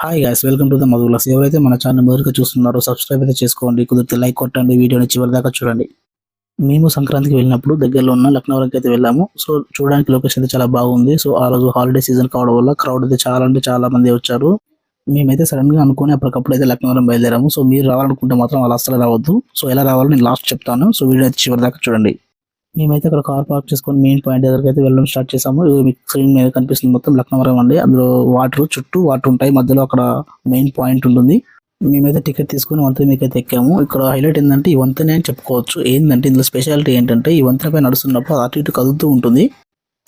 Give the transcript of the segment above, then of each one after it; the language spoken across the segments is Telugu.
Hi guys, welcome to the Madhulas. ఎవరైతే మన ఛానల్ మొదటిగా చూస్తున్నారో సబ్స్క్రైబ్ అయితే చేసుకోండి, కుదిరితే లైక్ కొట్టండి, వీడియోని చివరి దాకా చూడండి. మేము సంక్రాంతికి వెళ్ళినప్పుడు దగ్గరలో ఉన్న లక్నవరంకి అయితే వెళ్ళాము. సో చూడడానికి లొకేషన్ అయితే చాలా బాగుంది. సో ఆ రోజు హాలిడే సీజన్ కావడం వల్ల క్రౌడ్ అయితే చాలా అంటే చాలా మంది వచ్చారు. మేమైతే సడన్ గా అనుకుని అప్పటికప్పుడు అయితే లక్నవరం బయలుదేరాము. సో మీరు రావాలనుకుంటే మాత్రం అలా అస్సలు రావద్దు. సో ఎలా రావాలో నేను లాస్ట్ చెప్తాను. సో వీడియో అయితే చివరి దాకా చూడండి. మేమైతే అక్కడ కార్ పార్క్ చేసుకొని మెయిన్ పాయింట్ దగ్గరికి అయితే వెళ్ళడం స్టార్ట్ చేసాము. ఇది మీకు స్క్రీన్ మీద కనిపిస్తుంది మొత్తం లక్నవరం అండి. అందులో చుట్టూ వాటర్ ఉంటాయి, మధ్యలో అక్కడ మెయిన్ పాయింట్ ఉంటుంది. మేమైతే టికెట్ తీసుకుని వంతెన మీకు అయితే ఎక్కాము. ఇక్కడ హైలైట్ ఏంటంటే ఈ వంతెన అని చెప్పుకోవచ్చు. ఏంటంటే ఇందులో స్పెషాలిటీ ఏంటంటే ఈ వంతెనపై నడుస్తున్నప్పుడు అటు ఇటు కదులుతూ ఉంటుంది.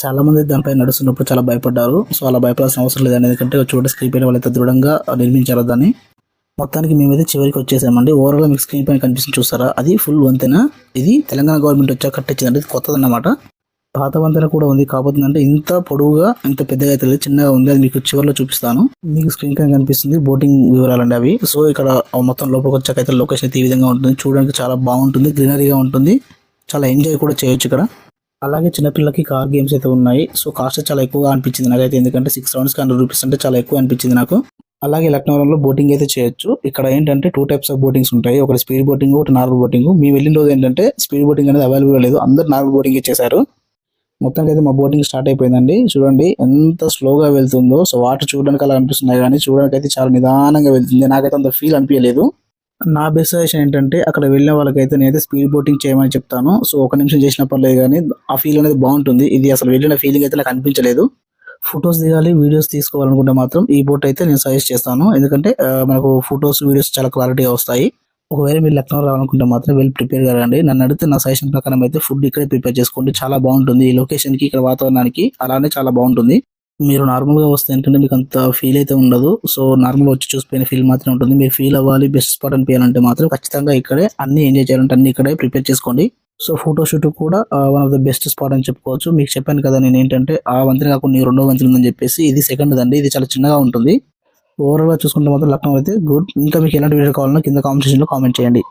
చాలా మంది దానిపై నడుస్తున్నప్పుడు చాలా భయపడ్డారు. సో అలా భయపడాల్సిన అవసరం లేదని, ఎందుకంటే చోట స్క్రీన్ పైన వాళ్ళైతే దృఢంగా నిర్మించారు దాన్ని. మొత్తానికి మేమైతే చివరికి వచ్చేసామండి. ఓవరాల్ మీకు స్క్రీన్ పైన కనిపిస్తుంది చూస్తారా, అది ఫుల్ వంతెన. ఇది తెలంగాణ గవర్నమెంట్ వచ్చాక కట్టించిందంటే ఇది కొత్తదన్నమాట. పాత వంతెన కూడా ఉంది, కాకపోతే అంటే ఇంత పొడవుగా ఇంత పెద్దగా అయితే లేదు, చిన్నగా ఉంది. అది మీకు చివరిలో చూపిస్తాను. మీకు స్క్రీన్ పైన కనిపిస్తుంది బోటింగ్ వివరాలండి అవి. సో ఇక్కడ మొత్తం లోపలికి వచ్చాక అయితే లొకేషన్ అయితే ఈ విధంగా ఉంటుంది. చూడడానికి చాలా బాగుంటుంది, గ్రీనరీగా ఉంటుంది, చాలా ఎంజాయ్ కూడా చేయొచ్చు ఇక్కడ. అలాగే చిన్నపిల్లలకి కార్ గేమ్స్ అయితే ఉన్నాయి. సో కాస్ట్ చాలా ఎక్కువగా అనిపించింది నాకైతే, ఎందుకంటే 6 రౌండ్స్ ₹100 అంటే చాలా ఎక్కువ అనిపించింది నాకు. అలాగే లక్నవరంలో బోటింగ్ అయితే చేయొచ్చు. ఇక్కడ ఏంటంటే 2 టైప్స్ ఆఫ్ బోటింగ్స్ ఉంటాయి, ఒకటి స్పీడ్ బోటింగ్, ఒకటి నార్మల్ బోటింగ్. మేము వెళ్ళిన రోజు ఏంటంటే స్పీడ్ బోటింగ్ అనేది అవైలబుల్ లేదు, అందరు నార్మల్ బోటింగ్ చేశారు. మొత్తానికి అయితే మా బోటింగ్ స్టార్ట్ అయిపోయిందండి. చూడండి ఎంత స్లోగా వెళ్తుందో. సో వాటర్ చూడడానికి అలా అనిపిస్తున్నాయి, కానీ చూడడానికి అయితే చాలా నిదానంగా వెళ్తుంది. నాకైతే అంత ఫీల్ అనిపించలేదు. నా బెస్ట్ సజెషన్ ఏంటంటే అక్కడ వెళ్ళిన వాళ్ళకైతే నేనైతే స్పీడ్ బోటింగ్ చేయమని చెప్తాను. సో ఒక నిమిషం చేసిన పర్లేదు, కానీ ఆ ఫీల్ అనేది బాగుంటుంది. ఇది అసలు వెళ్ళిన ఫీలింగ్ అయితే నాకు అనిపించలేదు. ఫొటోస్ దిగాలి, వీడియోస్ తీసుకోవాలనుకుంటే మాత్రం ఈ బోట్ అయితే నేను సజెస్ట్ చేస్తాను. ఎందుకంటే మనకు ఫొటోస్ వీడియోస్ చాలా క్లారిటీగా వస్తాయి. ఒకవేళ మీరు లక్నో రావాలనుకుంటే మాత్రం వెళ్ళి ప్రిపేర్ కారండి. నన్ను అడిగితే నా సజెషన్ ప్రకారం అయితే ఫుడ్ ఇక్కడే ప్రిపేర్ చేసుకోండి, చాలా బాగుంటుంది. ఈ లొకేషన్ కి, ఇక్కడ వాతావరణానికి అలానే చాలా బాగుంటుంది. మీరు నార్మల్ గా వస్తే ఏంటంటే మీకు అంత ఫీల్ అయితే ఉండదు. సో నార్మల్ వచ్చి చూసిపోయిన ఫీల్ మాత్రం ఉంటుంది. మీరు ఫీల్ అవ్వాలి, బెస్ట్ స్పాట్ అనిపించాలంటే మాత్రం ఖచ్చితంగా ఇక్కడే అన్ని ఎంజాయ్ చేయాలంటే అన్ని ఇక్కడే ప్రిపేర్ చేసుకోండి. సో ఫోటోషూట్ కూడా one of the best spot అని చెప్పుకోవచ్చు. మీకు చెప్పాను కదా నేను ఏంటంటే ఆ వంతెన కాకుండా రెండో వంతెన ఉందని చెప్పేసి, ఇది సెకండ్ దండి, ఇది చాలా చిన్నగా ఉంటుంది. ఓవరాల్ గా చూసుకుంటే మాత్రం లక్నో అయితే గుడ్. ఇంకా మీకు ఎలాంటి వీడియో కావాలన్నా కింద కామెంట్ సెక్షన్ లో కామెంట్ చేయండి.